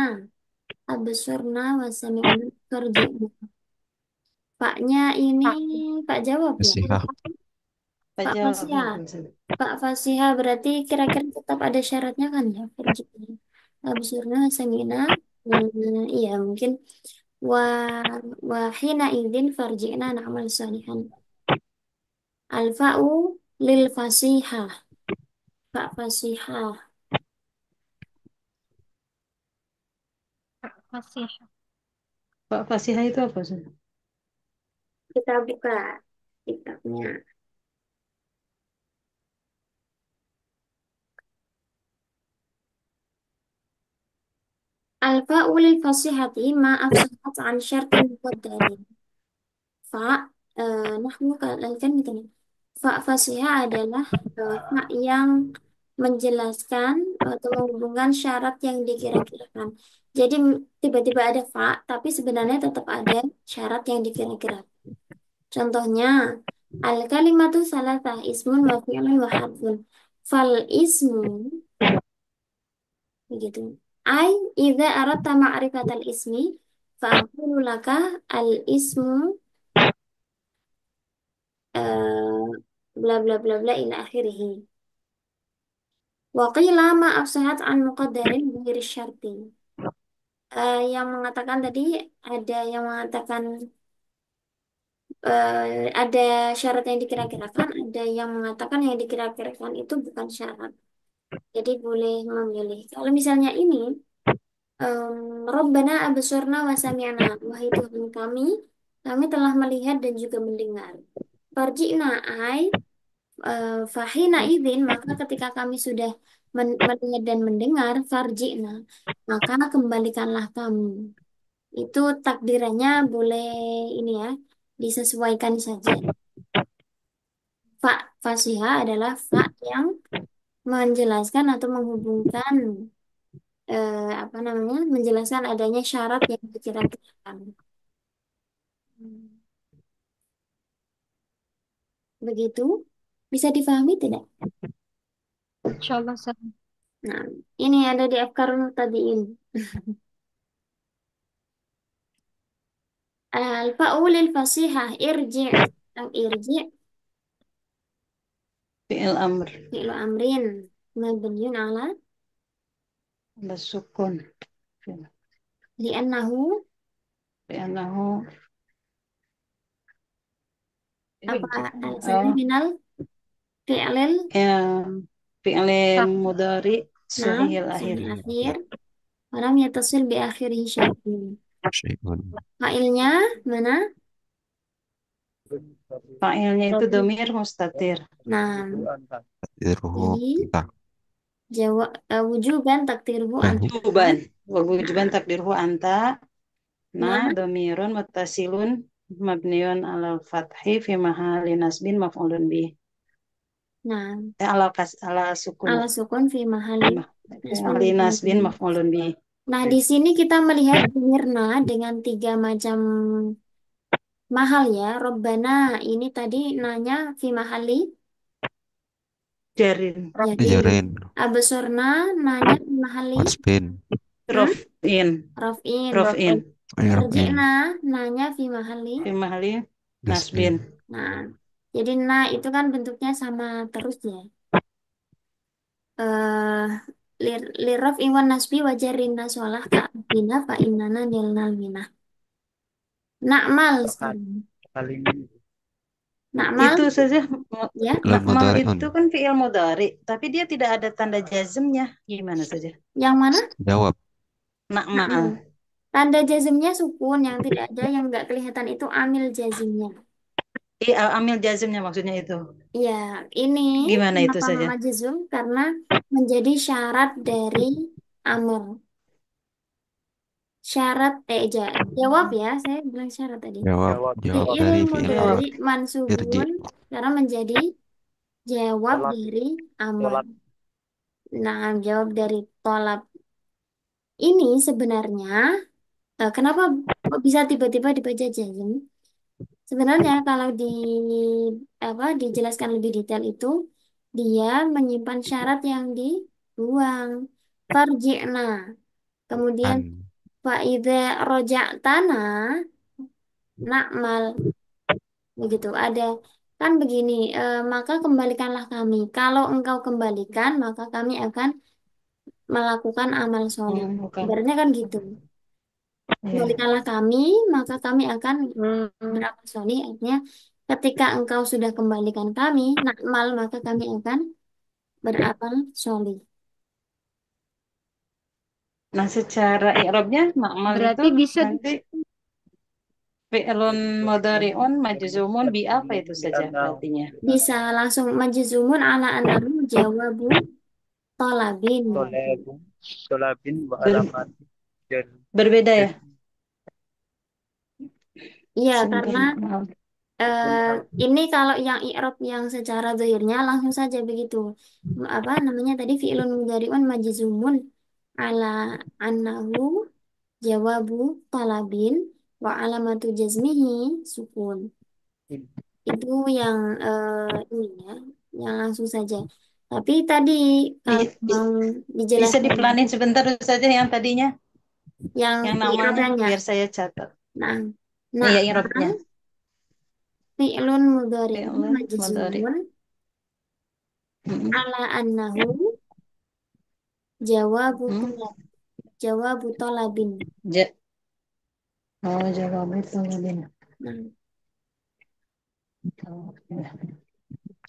absurna, wasami'na, farji'na. Paknya ini Pak, Pak jawab ya. Nasihat. Pak Pak jawab Fasiha. Pak Fasiha berarti kira-kira tetap ada syaratnya kan ya? Farji'na, absurna, sami'na. Iya mungkin wa wahina idzin farji'na na'mal salihan. Alfa'u lil fasihah. Pak Fasihah. kasih. Pak Fasiha itu apa sih? Kita buka kitabnya. Alfa'u lil fasihati ma afsahat an syartin muqaddarin. Fa nahwu kan gitu nih. Fa fasihah adalah fa yang menjelaskan atau menghubungkan syarat yang dikira-kirakan. Jadi tiba-tiba ada fa, tapi sebenarnya tetap ada syarat yang dikira-kirakan. Contohnya, al kalimatu salatah ismun wa fi'lun wa harfun. Fal ismu begitu. Ai idza aradta ma'rifatal ismi fa aqulu laka al ismu bla bla bla bla ila akhirih. Wa qila ma afsahat an muqaddarin ghairi syarti. Yang mengatakan tadi ada yang mengatakan ada syarat yang dikira-kirakan, ada yang mengatakan yang dikira-kirakan itu bukan syarat. Jadi boleh memilih. Kalau misalnya ini, Rabbana absurna wa sami'na. Wahai Tuhan kami telah melihat dan juga mendengar. Farji'na ai, fahina idzin, maka ketika kami sudah melihat dan mendengar, farji'na, maka kembalikanlah kami. Itu takdirannya boleh ini ya, disesuaikan saja. Fa fasiha adalah fa yang menjelaskan atau menghubungkan apa namanya menjelaskan adanya syarat yang dikira-kirakan. Begitu bisa difahami tidak? Insyaallah Ustaz. Nah, ini ada di Afkarun Tadiin. Al-fa'ulil fasihah irji' irji' Fi'il amr. fi'lu amrin mabniun ala Ada sukun. li'annahu Li'annahu apa alasannya oh, minal fi'lil fi'ilin Pak, mudhari nah sahihil akhir. sahih akhir walam yatasil bi akhirih syai'un. Syai'un. Fa'ilnya mana? Fa'ilnya itu domir mustatir. Nah, Takdiruhu jadi entah. jawab wujuban takdirhu Nah, anta. Wujuban. Wujuban Nah, takdirhu anta. nah, Domirun muttasilun mabniun ala fathi fi mahali nasbin maf'ulun bih. nah, Ala sukun. ala sukun fi mahali nasbin Mahali maf'ulun nasbin bihi. maf'ulun bih. Nah, di sini kita melihat Mirna dengan tiga macam mahal ya. Robbana ini tadi nanya fi mahali Jarin. jadi Jarin. Absurna nanya fi mahali Wasbin. hmm? Rof'in. Raf'in. Rof'in. Irfin. Farji'na nanya fi mahali. Fi mahali Nasbin. nasbin. Nah, jadi nah itu kan bentuknya sama terus ya. Eh liraf iwan nasbi wajarin nasolah ka bina fa innana nilnal minah. Nakmal sekarang. Kalimat Nakmal Itu saja. ya. Lam Nakmal mudhari'un. itu kan fi'il mudhari, tapi dia tidak ada tanda jazmnya. Gimana saja? Yang mana? Jawab. Nakmal. Nakmal. Tanda jazmnya sukun, yang tidak ada yang nggak kelihatan itu amil jazmnya. Amil jazmnya maksudnya itu. Ya, ini Gimana itu kenapa saja? majzum? Karena menjadi syarat dari amr. Syarat, jawab ya, saya bilang syarat tadi. Jawab, Jawab, jawab jawab. Fi'il dari fi'il mudhari Jawab. amr. Irji. mansubun karena menjadi jawab Sholat, dari amr. sholat. Nah, jawab dari tolab ini sebenarnya kenapa kok bisa tiba-tiba dibaca jazm? Sebenarnya kalau dijelaskan lebih detail itu dia menyimpan syarat yang dibuang. Farji'na. Kemudian An. faida roja'tana nakmal. Begitu ada kan begini, maka kembalikanlah kami. Kalau engkau kembalikan, maka kami akan melakukan amal soleh. Bukan. Ibaratnya kan gitu. Ya. Kembalikanlah kami, maka kami akan Hmm, beramal soleh. Artinya, ketika engkau sudah kembalikan kami, nakmal, maka kami akan beramal soleh. Nah, secara i'rabnya makmal itu berarti bisa nanti fi'lun mudhari'un majzumun bi apa itu saja berartinya? Bisa langsung majzumun ala anahu jawabu tolabin. Tolabun, tolabin wa Ber- alamat. Dan berbeda ya? Iya, Sebentar. karena eh, benar. ini kalau yang i'rab yang secara zahirnya langsung saja begitu. Apa namanya tadi fi'lun mudhari'un majzumun ala annahu jawabu talabin wa alamatu jazmihi sukun. Itu yang ini ya, yang langsung saja. Tapi tadi kalau Bi- bi- mau Bisa dijelaskan dipelanin sebentar saja yang tadinya, yang yang namanya, i'rabnya. biar saya catat. Nah, Iya, na'mal i'rabnya. fi'lun mudhari'un Fi'lun mudhari'. majzumun Mm-mm. ala annahu jawabu Hmm. talab. Jawabu talabin. Ja- oh, jawab itu lebih. Nah, Oh, ya.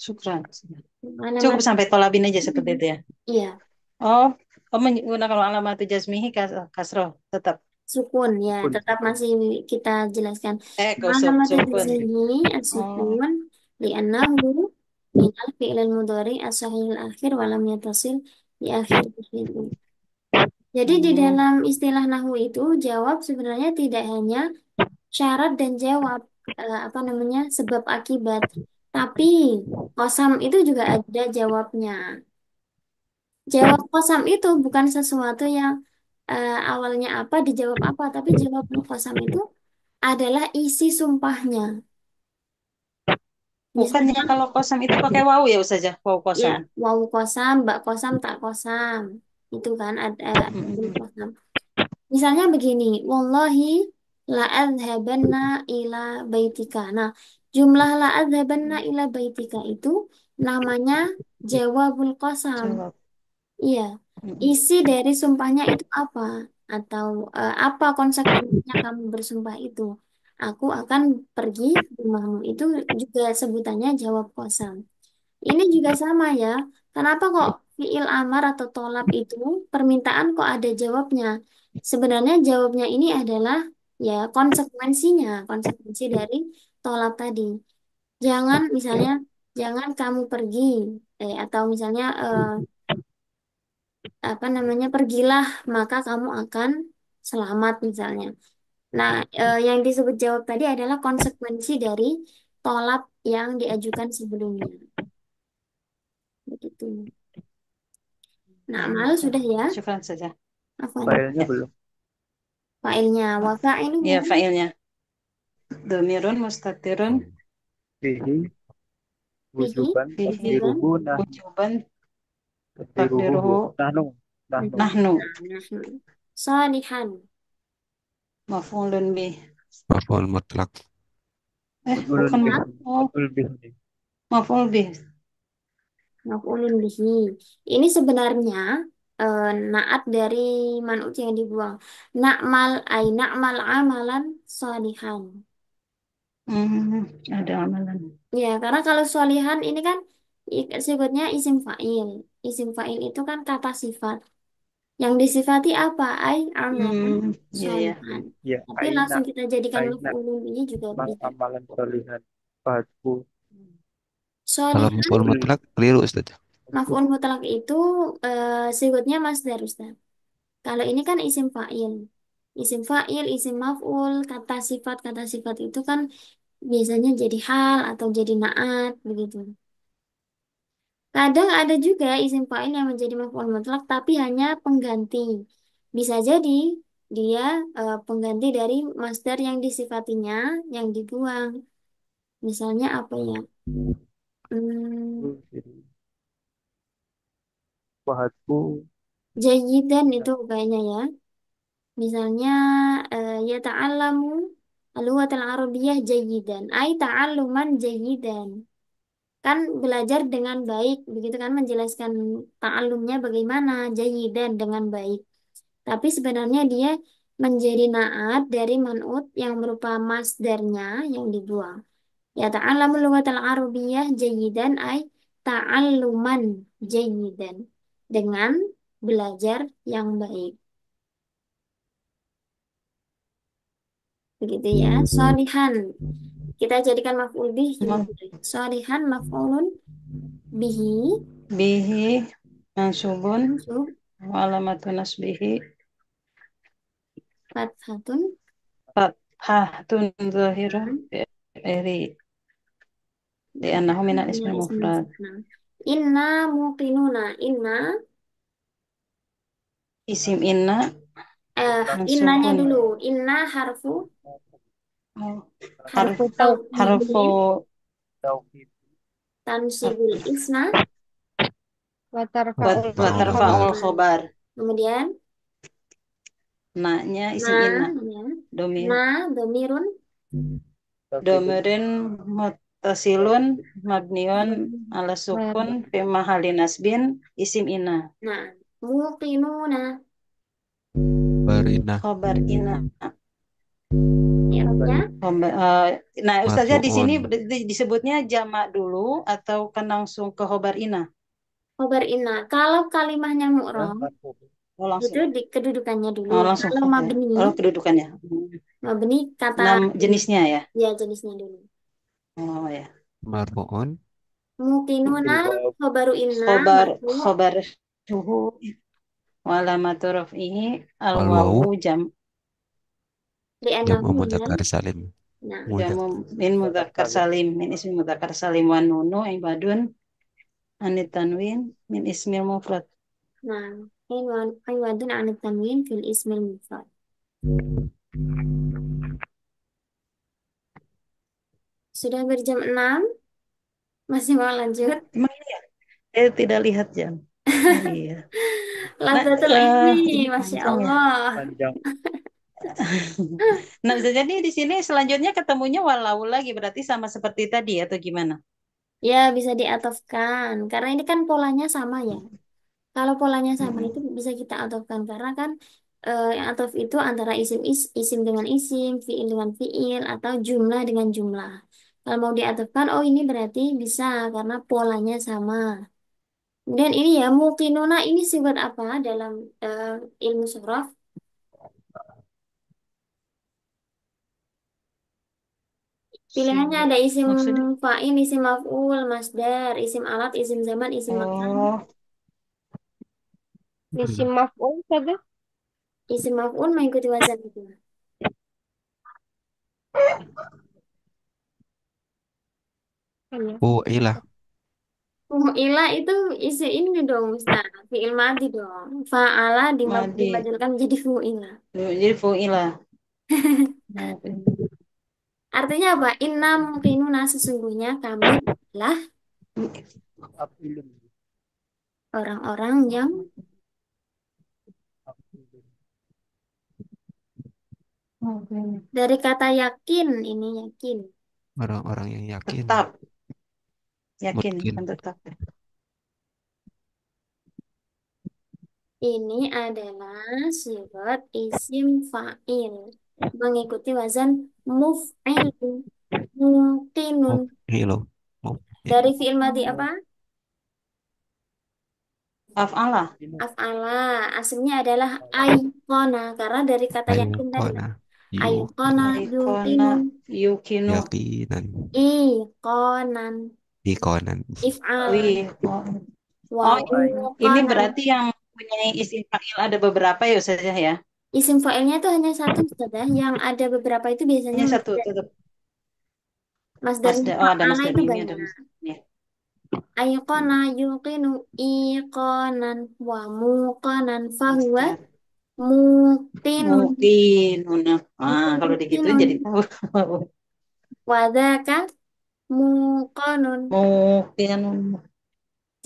Syukran. mana Cukup mana. sampai tolabin aja seperti itu ya. Iya, Oh, menggunakan alamatu jazmihi kasroh tetap. sukun ya, Sukun, tetap sukun. masih kita jelaskan. Kusuk, Alamat sukun. jazmihi Oh, as-sukun li'annahu minal fi'lil mudhari as-sahihil akhir walam yatasil di akhir itu. Jadi di hmm. dalam istilah nahwu itu jawab sebenarnya tidak hanya syarat dan jawab apa namanya sebab akibat, tapi kosam itu juga ada jawabnya. Jawab kosam itu bukan sesuatu yang awalnya apa dijawab apa, tapi jawab kosam itu adalah isi sumpahnya. Bukannya Misalnya, kalau kosam itu pakai wawu ya saja, wawu ya, kosam. wawu kosam, mbak kosam, tak kosam. Itu kan ada Hmm. kosam. Misalnya begini, wallahi la adhabanna ila baitika. Nah, jumlah la adhabanna ila baitika itu namanya jawabul qasam. Jawab. Iya, Hmm. isi dari sumpahnya itu apa? Atau apa konsekuensinya kamu bersumpah itu? Aku akan pergi ke rumahmu. Itu juga sebutannya jawab qasam. Ini juga sama ya. Kenapa kok fiil amar atau tolab itu permintaan kok ada jawabnya? Sebenarnya jawabnya ini adalah ya konsekuensinya, konsekuensi dari tolab tadi. Jangan misalnya jangan kamu pergi atau misalnya apa namanya pergilah maka kamu akan selamat misalnya. Nah, yang disebut jawab tadi adalah konsekuensi dari tolab yang diajukan sebelumnya. Begitu. Nah, mal sudah ya. Syukran saja. Afwan. Filenya Ya, belum. Failnya wa fa'iluhu ya failnya. Domirun mustatirun Fihi, fihi wujuban, fihi wujuban takdiruhu, wujuban takdiruhu, takdiruhu nahnu, nahnu. nahnu nahnu salihan maf'ulun bih. Maf'ul mutlak. Maf'ulun Bukan bih, oh, maf'ul bih. maf'ul bih. maf'ulun bihi. Ini sebenarnya naat dari man'ut yang dibuang. Na'mal ay na'mal amalan salihan. Ada amalan. Ya, karena kalau solihan ini kan sebutnya isim fa'il. Isim fa'il itu kan kata sifat. Yang disifati apa? Ay amalan Ya, ya. solihan. Ya, Tapi aina, langsung kita jadikan aina, maf'ulun bihi juga mas bisa. amalan solihan. Fahadku. Kalau Solihan, maf'ul mutlak keliru Ustaz. maf'ul mutlak itu sifatnya masdar Ustaz. Kalau ini kan isim fa'il. Isim fa'il, isim maf'ul, kata sifat itu kan biasanya jadi hal atau jadi naat begitu. Kadang ada juga isim fa'il yang menjadi maf'ul mutlak tapi hanya pengganti. Bisa jadi dia pengganti dari masdar yang disifatinya yang dibuang. Misalnya apa ya? Hmm, Fahadku. jayidan itu kayaknya ya. Misalnya ya ta'allamu al-lughatal arabiyyah jayidan. Ai ta'alluman jayidan. Kan belajar dengan baik, begitu kan menjelaskan ta'allumnya bagaimana, jayidan dengan baik. Tapi sebenarnya dia menjadi naat dari man'ut yang berupa masdarnya yang dibuang. Ya ta'allamul lughatal arabiyyah jayidan ay ta'alluman jayidan. Dengan belajar yang baik. Begitu ya. Solihan. Kita jadikan maf'ul bih juga boleh. Solihan maf'ulun bihi. Bihi mansubun Mansub. wa alamatun nasbihi Fathatun. fathatun zahirah Nah, eri li'annahu minal ya, ismil ismul mufrad. mufrad. Nah. Inna muqinuna. Inna. Isim inna Innanya mansubun. dulu. Inna harfu. Oh, harf Harfu harfu tauhidin. Tauhid. Tansibul isma. Watarfa'ul wa Warfa'ul tarfa'ul khobar. Nah, khobar. kemudian. Na-nya isim Nah, inna. ya. Domir Nah, domirun. Tauhidun. domirin muttasilun mabniun ala sukun fi mahalli nasbin isim inna. Nah, muqinuna. Barinah Khobar inna. I'rabnya Nah, Ustazah di sini marfu'un. disebutnya jamak dulu atau kan langsung ke khobar inna? khobar inna. Kalau kalimahnya Ya, mu'rob, marfu. Oh, itu langsung. di kedudukannya dulu. Oh, langsung. Kalau Oke. mabni, Oh, kedudukannya. kata Jenisnya ya. ya jenisnya dulu. Oh ya. Marfu'un. Muqinuna, Bilbao. khobaru inna, Khobar marfu, khobar suhu walamatu raf'ihi al Wal wawu wawu jam li'annahu jam'u minal. mudzakkar salim. Nah, jamu Mudzakkar. min Bakar mudzakkar salim. salim min ismi mudzakkar salim wa nunu ibadun anit tanwin min ismil mufrad. nah, aywadun anit tanwin fil ismil mufrad. Sudah berjam 6, masih mau lanjut? Emang iya? Saya tidak lihat jam. Oh iya. Nah, Lazzatul ilmi, ini Masya panjang ya. Allah. Panjang. Nah, bisa jadi di sini selanjutnya ketemunya walau lagi berarti sama seperti tadi atau gimana? Ya, bisa diatofkan. Karena ini kan polanya sama ya. Kalau polanya sama itu Mm-mm. bisa kita atofkan. Karena kan yang atof itu antara isim dengan isim, fiil dengan fiil, atau jumlah dengan jumlah. Kalau mau diatofkan, oh ini berarti bisa karena polanya sama. Kemudian ini ya, muqinuna ini sifat apa dalam ilmu surah? Pilihannya ada Sifat isim maksudnya? fa'il, isim maf'ul, masdar, isim alat, isim zaman, isim makan. Oh, Isim Hmm. maf'ul saja Isim maf'ul mengikuti wazan itu. kan ya. Fu'ilah. Fu'ila itu isi ini dong, Ustaz. Fi'il madi dong. Fa'ala madi. dimajulkan menjadi fu'ila. Jadi fu'ilah. Oke. Artinya apa? Inna muqinuna sesungguhnya kami adalah Afilun. orang-orang yang Afilun. Oke. dari kata yakin ini yakin. Orang-orang yang yakin. Tetap, yakin Mungkin. bukan tetap. Ini adalah sifat isim fa'il mengikuti wazan muf'il muqinun Mufi'il. dari Mufi'il. fi'il madi apa? Af'alah. Af'ala. Aslinya adalah aikona karena dari kata yakin tadi. Ayqona. Aikona Aikona yuqinu yukinu yakinan, iqonan ikonan. if'al wih. wa Oh, ini muqonan. berarti yang mempunyai isim fa'il ada beberapa ya saja ya. Isim fa'ilnya itu hanya satu saja. Yang ada beberapa itu biasanya Hanya satu masdar. tetap Masdarnya Mazda. Oh, ada fa'ala Mazda itu Mimi, ada banyak. Mazda. Ya. Aikona yuqinu iqonan wa muqonan fahuwa Mazda. muqinun. Mungkin. Nah, kalau digituin Muqinun. jadi tahu. Wadaka muqonun. Mungkin.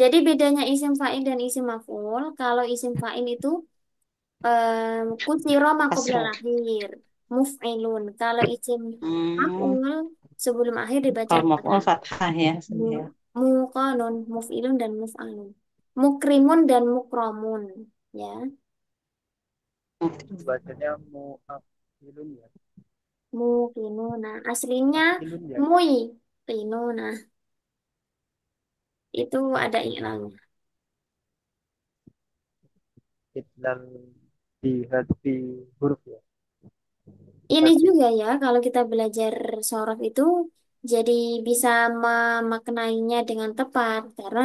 Jadi bedanya isim fa'il dan isim maf'ul. Kalau isim fa'il itu kusiro makoblal Kasroh. akhir. Muf'ilun. Kalau isim Hmm, maf'ul sebelum akhir dibaca kalau maf'ul fathah. fathah ya. Mu- Ya. Muqanun, muf'ilun dan muf'alun. Mukrimun dan mukromun. Ya, Bacanya mu'afilun ya. muqinuna. Aslinya Afilun ya. mui qinuna. Itu ada iklannya. Idlal di hati huruf ya. Ini Hati. juga ya, kalau kita belajar sorof itu jadi bisa memaknainya dengan tepat. Karena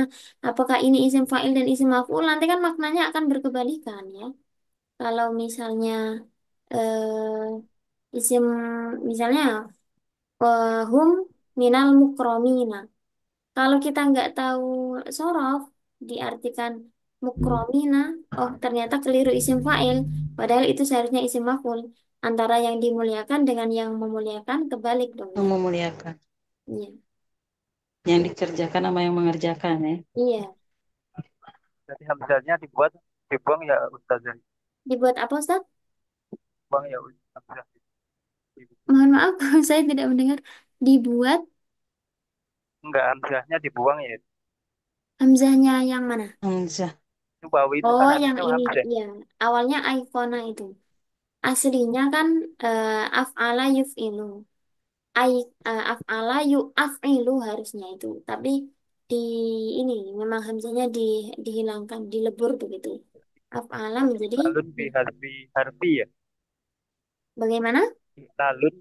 apakah ini isim fa'il dan isim maf'ul, nanti kan maknanya akan berkebalikan ya. Kalau misalnya isim, misalnya hum minal mukromina. Kalau kita nggak tahu sorof, diartikan mukromina, oh ternyata keliru isim fa'il, padahal itu seharusnya isim maf'ul. Antara yang dimuliakan dengan yang memuliakan kebalik dong Yang ya. memuliakan. Iya, Yang dikerjakan sama yang mengerjakan ya. iya. Jadi hamzahnya dibuang ya Ustazah. Dibuat apa Ustaz? Dibuang ya Hamzah. Mohon maaf, saya tidak mendengar. Dibuat Enggak, hamzahnya dibuang ya. hamzahnya yang mana? Hamzah. Itu wawi itu kan Oh, yang artinya ini, hamzah. iya. Awalnya Aikona itu. Aslinya kan af'ala yuf'ilu. Ai af'ala yu af'ilu harusnya itu. Tapi di ini memang hamzanya dihilangkan, dilebur begitu. Af'ala menjadi Iklalun bi harfi harfi ya. bagaimana? Iklalun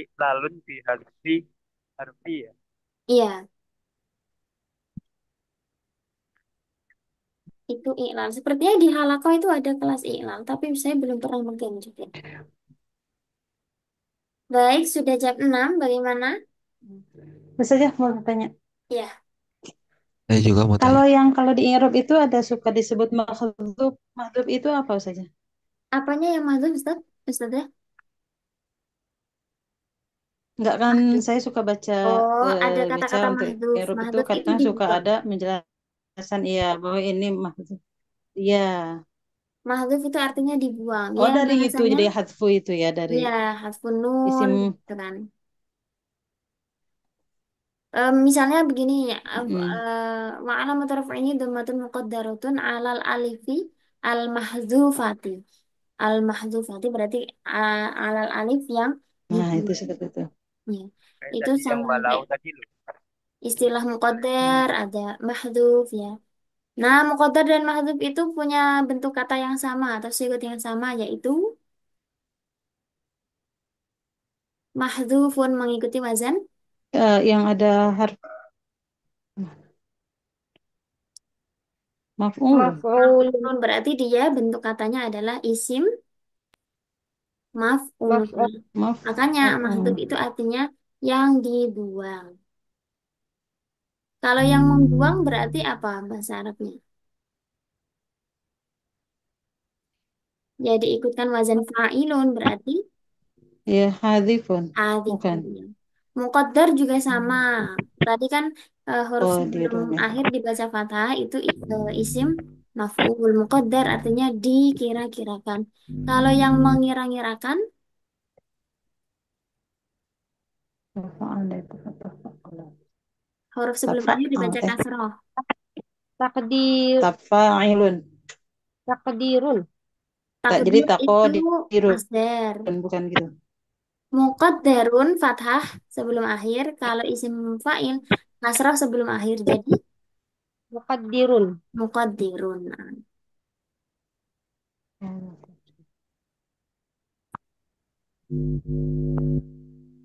iklalun bi harfi harfi ya. Iya, itu iklal. Sepertinya di Halaqah itu ada kelas iklal, tapi saya belum pernah megang juga. Baik, sudah jam 6 bagaimana? Terus saja mau tanya. Ya, Saya juga mau tanya. Kalau di Arab itu ada suka disebut makhluk. Makhluk itu apa saja? apanya yang mazhab Ustaz? Ustaz ya? Enggak kan Mahdhuf. saya suka baca Oh, ada baca kata-kata untuk mahdhuf. Arab itu Mahdhuf itu kadang suka dibuang. ada penjelasan iya bahwa ini makhluk. Iya. Mahdhuf itu artinya dibuang. Oh Ya, dari itu bahasanya jadi hadfu itu ya dari ya hadfun nun isim. gitu kan. Misalnya begini ya, Mm. wa alamat raf'ihi dhammatun muqaddaratun 'alal alifi al mahdzufati. Al mahdzufati berarti 'alal alif yang Nah itu dibuang. seperti itu. Ya. Kayak Itu tadi yang sama walau kayak tadi loh. istilah Hmm. muqaddar, ada mahdzuf ya. Nah, muqaddar dan mahdzuf itu punya bentuk kata yang sama atau sigot yang sama yaitu mahdzufun mengikuti wazan Yang ada harf maf'ul. Maf'ul. maf'ulun berarti dia bentuk katanya adalah isim maf'ul. Maf'ul. Makanya mahdzuf Maf'ul. itu artinya yang dibuang. Kalau yang membuang berarti apa bahasa Arabnya? Jadi ikutkan wazan fa'ilun berarti Ya hadifun. adifun. Bukan. Muqaddar juga sama. Tadi kan huruf Oh sebelum dirun ya. akhir dibaca fathah itu isim maf'ul muqaddar artinya dikira-kirakan. Kalau yang mengira-ngirakan Tafa'al itu tafa'al. huruf sebelum akhir Tafa'al dibaca kasroh. Takdir. tafa'ilun. Takdirun. Tak jadi Takdir tako itu dirun masdar. bukan gitu. Muqaddarun fathah sebelum akhir. Kalau isim fa'il kasroh sebelum akhir. Jadi Muqaddirun. muqaddirun.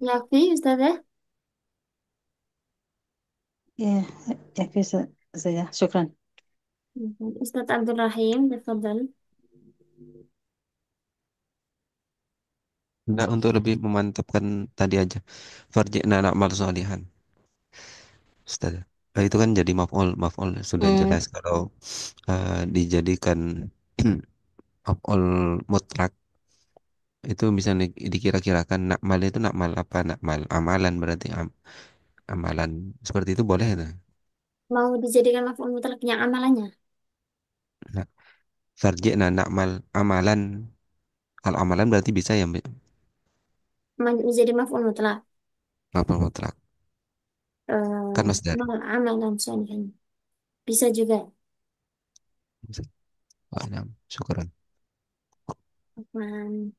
Yafi, Ustaz ya? Ya, yakfi saja. Syukran. Ustaz Abdul Rahim, tafadhal. Enggak, untuk lebih memantapkan tadi aja. Farji'na na'mal sholihan. Ustaz. Itu kan jadi maf'ul, maf'ul sudah Hmm. jelas kalau dijadikan maf'ul mutlak itu bisa dikira-kirakan nakmal itu nakmal apa? Nakmal amalan berarti amalan seperti itu boleh itu. Mau dijadikan maf'ul mutlak yang amalannya. Nah, farji'na nakmal amalan. Kalau amalan berarti bisa ya Menjadi maf'ul mutlak. maf'ul mutlak. Kan masdar. Amalan sholihan. Bisa juga. Oh, nah, syukuran. Nah,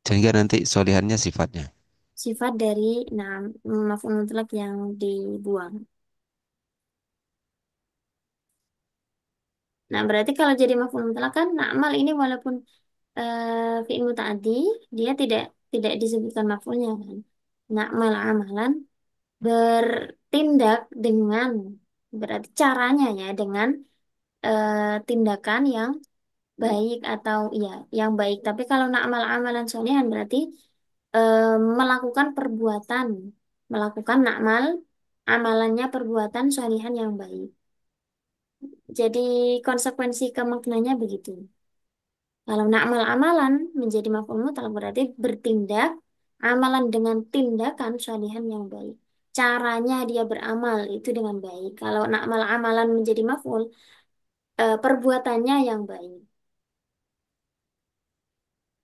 Sehingga nanti solihannya sifatnya. sifat dari nah, maf'ul mutlak yang dibuang. Nah, berarti kalau jadi maf'ul mutlak kan na'mal ini walaupun fi'il muta'addi, dia tidak disebutkan maf'ulnya kan. Na'mal amalan bertindak dengan berarti caranya ya dengan tindakan yang baik atau ya yang baik. Tapi kalau na'mal amalan solehan berarti melakukan perbuatan, melakukan na'mal amalannya perbuatan solehan yang baik. Jadi konsekuensi ke maknanya begitu. Kalau na'mal amalan menjadi maf'ul mutlak berarti bertindak amalan dengan tindakan solehan yang baik. Caranya dia beramal itu dengan baik. Kalau na'mal amalan menjadi maf'ul, perbuatannya yang baik.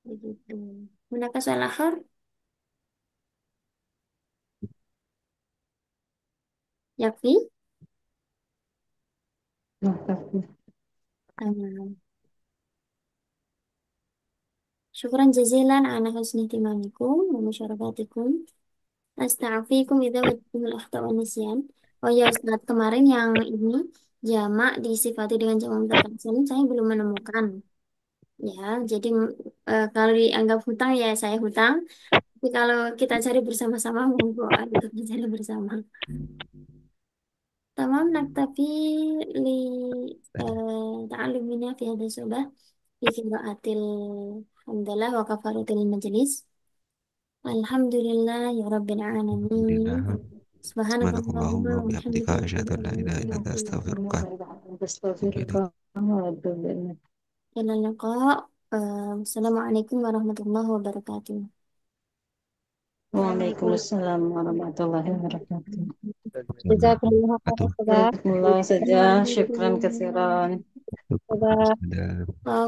Begitu. Manakah soal akhir? Yakfi? Tamam. Syukran jazilan ala husni timamikum wa musyarakatikum. Astagfirullahaladzim idza wajibul akhta wa nisyan. Oh ya Ustaz, kemarin yang ini jamak disifati dengan jamak mudzakkar salim saya belum menemukan. Ya, jadi kalau dianggap hutang ya saya hutang. Tapi kalau kita cari bersama-sama monggo ayo kita cari bersama. Tamam naktafi li ta'allumina fi hadha subah fi qiraatil hamdalah wa kafaratil majlis. Alhamdulillah ya rabbil alamin. Alhamdulillah. Subhanakallahumma Subhanakallahumma wa wa bihamdika bihamdika asyhadu asyhadu an an la la ilaha illa ilaha anta illa anta astaghfiruka wa atubu ilaik. ila liqa. Assalamualaikum warahmatullahi wabarakatuh. Waalaikumsalam warahmatullahi wabarakatuh. Jazakumullah khairan, Ustazah. Jazakumullah saja. Syukran Assalamualaikum. kasiran. Ustazah. Sudah. Wa